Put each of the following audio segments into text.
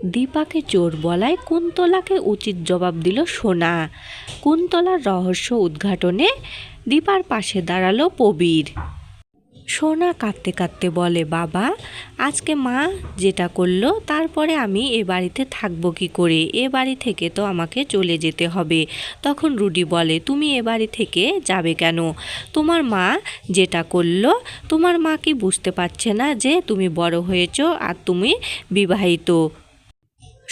দীপাকে চোর বলায় কুন্তলাকে উচিত জবাব দিল সোনা। কুন্তলার রহস্য উদ্ঘাটনে দীপার পাশে দাঁড়ালো প্রবীর। সোনা কাঁদতে কাঁদতে বলে, বাবা, আজকে মা যেটা করলো তারপরে আমি এ বাড়িতে থাকবো কি করে? এ বাড়ি থেকে তো আমাকে চলে যেতে হবে। তখন রুডি বলে, তুমি এ বাড়ি থেকে যাবে কেন? তোমার মা যেটা করলো, তোমার মা কি বুঝতে পারছে না যে তুমি বড় হয়েছো আর তুমি বিবাহিত?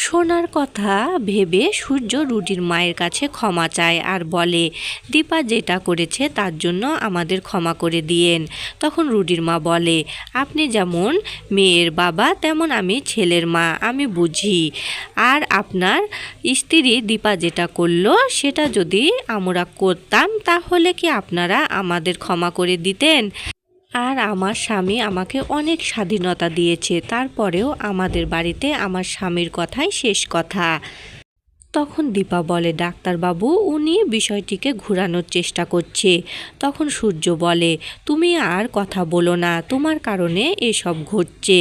সোনার কথা ভেবে সূর্য রুডির মায়ের কাছে ক্ষমা চায় আর বলে, দীপা যেটা করেছে তার জন্য আমাদের ক্ষমা করে দিয়েন। তখন রুডির মা বলে, আপনি যেমন মেয়ের বাবা তেমন আমি ছেলের মা, আমি বুঝি। আর আপনার স্ত্রী দীপা যেটা করলো সেটা যদি আমরা করতাম তাহলে কি আপনারা আমাদের ক্ষমা করে দিতেন? আর আমার স্বামী আমাকে অনেক স্বাধীনতা দিয়েছে, তারপরেও আমাদের বাড়িতে আমার স্বামীর কথাই শেষ কথা। তখন দীপা বলে, ডাক্তারবাবু উনি বিষয়টিকে ঘোরানোর চেষ্টা করছে। তখন সূর্য বলে, তুমি আর কথা বলো না, তোমার কারণে এসব ঘটছে।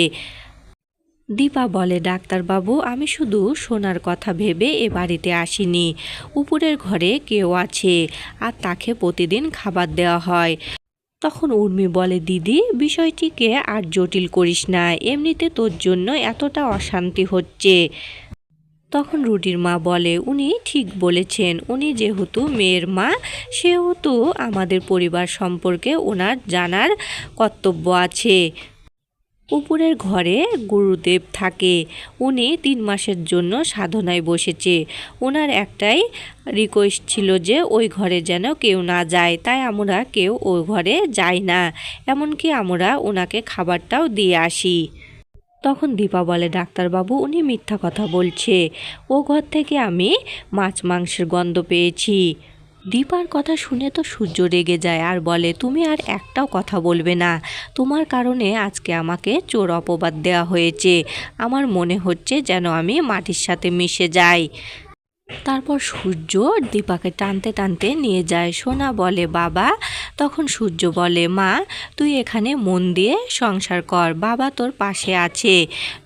দীপা বলে, ডাক্তারবাবু আমি শুধু সোনার কথা ভেবে এ বাড়িতে আসিনি। উপরের ঘরে কেউ আছে আর তাকে প্রতিদিন খাবার দেওয়া হয়। তখন উর্মি বলে, দিদি বিষয়টিকে আর জটিল করিস না, এমনিতে তোর জন্য এতটা অশান্তি হচ্ছে। তখন রুডির মা বলে, উনি ঠিক বলেছেন, উনি যেহেতু মেয়ের মা সেহেতু আমাদের পরিবার সম্পর্কে ওনার জানার কর্তব্য আছে। উপরের ঘরে গুরুদেব থাকে, উনি 3 মাসের জন্য সাধনায় বসেছে। ওনার একটাই রিকোয়েস্ট ছিল যে ওই ঘরে যেন কেউ না যায়, তাই আমরা কেউ ওই ঘরে যাই না, এমনকি আমরা ওনাকে খাবারটাও দিয়ে আসি। তখন দীপা বলে, ডাক্তারবাবু উনি মিথ্যা কথা বলছে, ও ঘর থেকে আমি মাছ মাংসের গন্ধ পেয়েছি। দীপার কথা শুনে তো সূর্য রেগে যায় আর বলে, তুমি আর একটাও কথা বলবে না, তোমার কারণে আজকে আমাকে চোর অপবাদ দেওয়া হয়েছে। আমার মনে হচ্ছে যেন আমি মাটির সাথে মিশে যাই। তারপর সূর্য দীপাকে টানতে টানতে নিয়ে যায়। সোনা বলে, বাবা। তখন সূর্য বলে, মা তুই এখানে মন দিয়ে সংসার কর, বাবা তোর পাশে আছে,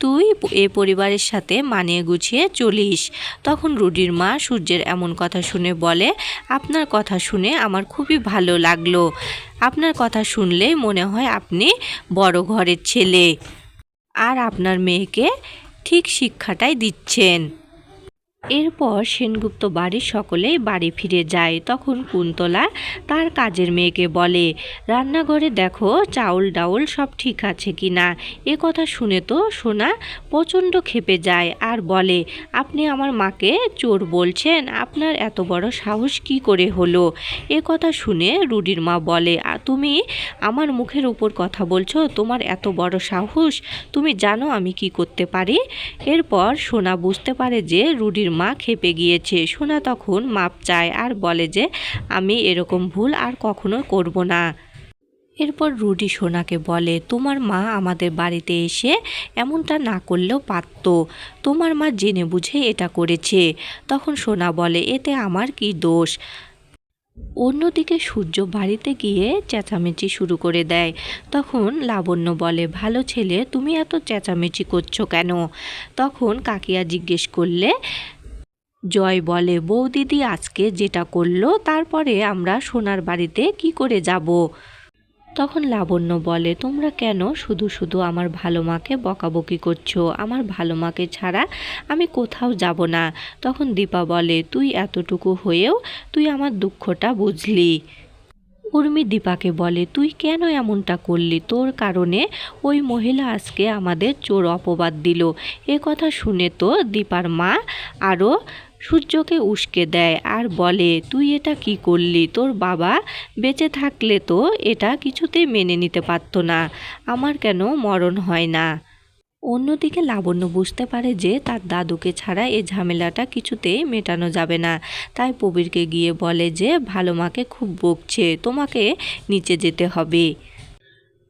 তুই এ পরিবারের সাথে মানিয়ে গুছিয়ে চলিস। তখন রুডির মা সূর্যের এমন কথা শুনে বলে, আপনার কথা শুনে আমার খুবই ভালো লাগলো, আপনার কথা শুনলেই মনে হয় আপনি বড় ঘরের ছেলে আর আপনার মেয়েকে ঠিক শিক্ষাটাই দিচ্ছেন। এরপর সেনগুপ্ত বাড়ির সকলেই বাড়ি ফিরে যায়। তখন কুন্তলা তার কাজের মেয়েকে বলে, রান্নাঘরে দেখো চাউল ডাউল সব ঠিক আছে কি না। এ কথা শুনে তো সোনা প্রচণ্ড ক্ষেপে যায় আর বলে, আপনি আমার মাকে চোর বলছেন, আপনার এত বড় সাহস কি করে হলো? এ কথা শুনে রুডির মা বলে, তুমি আমার মুখের উপর কথা বলছো, তোমার এত বড় সাহস, তুমি জানো আমি কি করতে পারি? এরপর সোনা বুঝতে পারে যে রুডির মা খেপে গিয়েছে। সোনা তখন মাপ চায় আর বলে যে আমি এরকম ভুল আর কখনো করব না। এরপর রুডি সোনাকে বলে, তোমার মা আমাদের বাড়িতে এসে এমনটা না করলেও পারত, তোমার মা জেনে বুঝে এটা করেছে। তখন সোনা বলে, এতে আমার কি দোষ? অন্যদিকে সূর্য বাড়িতে গিয়ে চেঁচামেচি শুরু করে দেয়। তখন লাবণ্য বলে, ভালো ছেলে তুমি এত চেঁচামেচি করছো কেন? তখন কাকিয়া জিজ্ঞেস করলে জয় বলে, বৌদিদি আজকে যেটা করলো তারপরে আমরা সোনার বাড়িতে কি করে যাব? তখন লাবণ্য বলে, তোমরা কেন শুধু শুধু আমার ভালো মাকে বকাবকি করছো? আমার ভালো মাকে ছাড়া আমি কোথাও যাব না। তখন দীপা বলে, তুই এতটুকু হয়েও তুই আমার দুঃখটা বুঝলি। উর্মি দীপাকে বলে, তুই কেন এমনটা করলি? তোর কারণে ওই মহিলা আজকে আমাদের চোর অপবাদ দিল। এ কথা শুনে তো দীপার মা আরও সূর্যকে উস্কে দেয় আর বলে, তুই এটা কি করলি? তোর বাবা বেঁচে থাকলে তো এটা কিছুতেই মেনে নিতে পারতো না, আমার কেন মরণ হয় না? অন্যদিকে লাবণ্য বুঝতে পারে যে তার দাদুকে ছাড়া এই ঝামেলাটা কিছুতেই মেটানো যাবে না, তাই প্রবীরকে গিয়ে বলে যে ভালো মাকে খুব বকছে, তোমাকে নিচে যেতে হবে।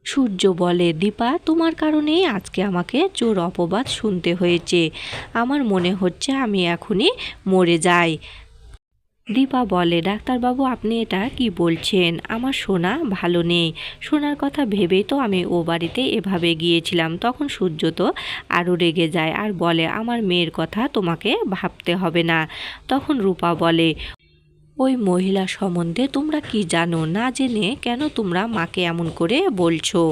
সূর্য বলে, দীপা তোমার কারণেই আজকে আমাকে চোর অপবাদ শুনতে হয়েছে, আমার মনে হচ্ছে আমি এখনই মরে যাই। দীপা বলে, ডাক্তারবাবু আপনি এটা কি বলছেন? আমার সোনা ভালো নেই। সোনার কথা ভেবেই তো আমি ও বাড়িতে এভাবে গিয়েছিলাম। তখন সূর্য তো আরও রেগে যায় আর বলে, আমার মেয়ের কথা তোমাকে ভাবতে হবে না। তখন রূপা বলে, ওই মহিলা সম্বন্ধে তোমরা কি জানো? না জেনে কেন তোমরা মাকে এমন করে বলছো?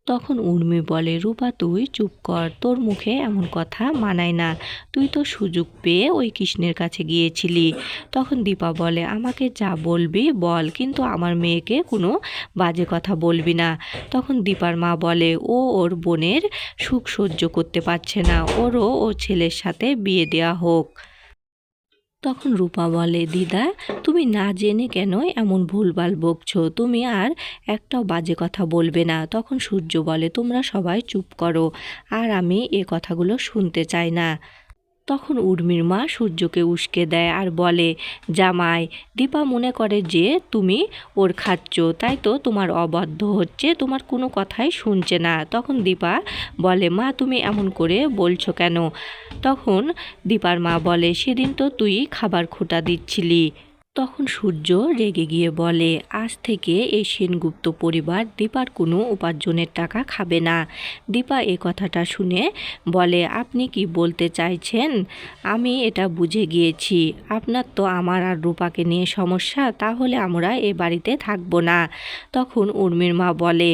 তখন উর্মি বলে, রূপা তুই চুপ কর, তোর মুখে এমন কথা মানায় না। তুই তো সুযোগ পেয়ে ওই কৃষ্ণের কাছে গিয়েছিলি। তখন দীপা বলে, আমাকে যা বলবি বল, কিন্তু আমার মেয়েকে কোনো বাজে কথা বলবি না। তখন দীপার মা বলে, ও ওর বোনের সুখ সহ্য করতে পারছে না, ওরও ও ছেলের সাথে বিয়ে দেওয়া হোক। তখন রূপা বলে, দিদা তুমি না জেনে কেন এমন ভুলভাল বকছো? তুমি আর একটাও বাজে কথা বলবে না। তখন সূর্য বলে, তোমরা সবাই চুপ করো, আর আমি এ কথাগুলো শুনতে চাই না। তখন উর্মির মা সূর্যকে উস্কে দেয় আর বলে, জামাই, দীপা মনে করে যে তুমি ওর খাচ্ছ, তাই তো তোমার অবাধ্য হচ্ছে, তোমার কোনো কথাই শুনছে না। তখন দীপা বলে, মা তুমি এমন করে বলছো কেন? তখন দীপার মা বলে, সেদিন তো তুই খাবার খোঁটা দিচ্ছিলি। তখন সূর্য রেগে গিয়ে বলে, আজ থেকে এই সেনগুপ্ত পরিবার দীপার কোনো উপার্জনের টাকা খাবে না। দীপা এ কথাটা শুনে বলে, আপনি কি বলতে চাইছেন? আমি এটা বুঝে গিয়েছি, আপনার তো আমার আর রূপাকে নিয়ে সমস্যা, তাহলে আমরা এ বাড়িতে থাকবো না। তখন উর্মির মা বলে,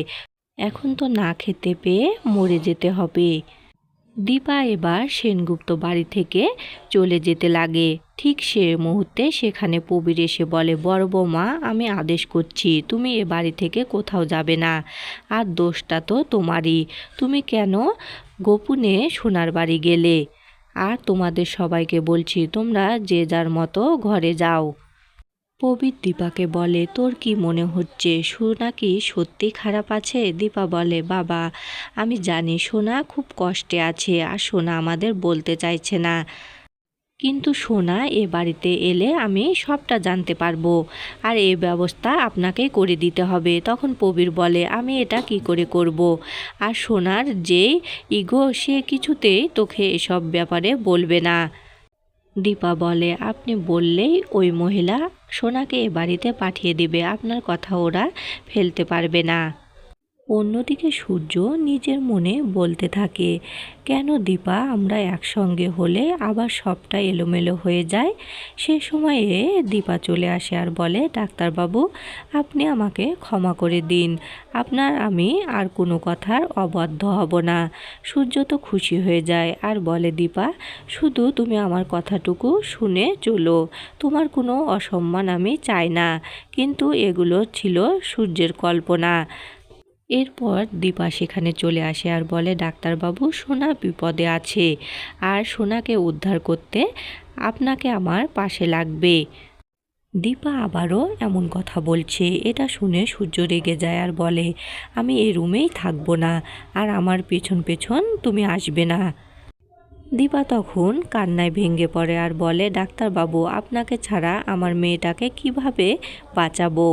এখন তো না খেতে পেয়ে মরে যেতে হবে। দীপা এবার সেনগুপ্ত বাড়ি থেকে চলে যেতে লাগে। ঠিক সে মুহূর্তে সেখানে প্রবীর এসে বলে, বড় বৌমা আমি আদেশ করছি, তুমি এ বাড়ি থেকে কোথাও যাবে না, আর দোষটা তো তোমারই। তুমি কেন গোপনে সোনার বাড়ি গেলে? আর তোমাদের সবাইকে বলছি, তোমরা যে যার মতো ঘরে যাও। প্রবীর দীপাকে বলে, তোর কি মনে হচ্ছে, সোনা কি সত্যি খারাপ আছে? দীপা বলে, বাবা আমি জানি সোনা খুব কষ্টে আছে, আর সোনা আমাদের বলতে চাইছে না, কিন্তু সোনা এ বাড়িতে এলে আমি সবটা জানতে পারবো, আর এই ব্যবস্থা আপনাকেই করে দিতে হবে। তখন প্রবীর বলে, আমি এটা কি করে করব? আর সোনার যে ইগো, সে কিছুতেই তোকে এসব ব্যাপারে বলবে না। দীপা বলে, আপনি বললেই ওই মহিলা সোনাকে এ বাড়িতে পাঠিয়ে দিবে, আপনার কথা ওরা ফেলতে পারবে না। অন্যদিকে সূর্য নিজের মনে বলতে থাকে, কেন দীপা আমরা একসঙ্গে হলে আবার সবটা এলোমেলো হয়ে যায়। সে সময়ে দীপা চলে আসে আর বলে, ডাক্তারবাবু আপনি আমাকে ক্ষমা করে দিন, আপনার আমি আর কোনো কথার অবাধ্য হব না। সূর্য তো খুশি হয়ে যায় আর বলে, দীপা শুধু তুমি আমার কথাটুকু শুনে চলো, তোমার কোনো অসম্মান আমি চাই না, কিন্তু এগুলো ছিল সূর্যের কল্পনা। এরপর দীপা সেখানে চলে আসে আর বলে, ডাক্তারবাবু সোনা বিপদে আছে, আর সোনাকে উদ্ধার করতে আপনাকে আমার পাশে লাগবে। দীপা আবারও এমন কথা বলছে। এটা শুনে সূর্য রেগে যায় আর বলে, আমি এই রুমেই থাকবো না, আর আমার পেছন পেছন তুমি আসবে না। দীপা তখন কান্নায় ভেঙে পড়ে আর বলে, ডাক্তারবাবু আপনাকে ছাড়া আমার মেয়েটাকে কিভাবে বাঁচাবো?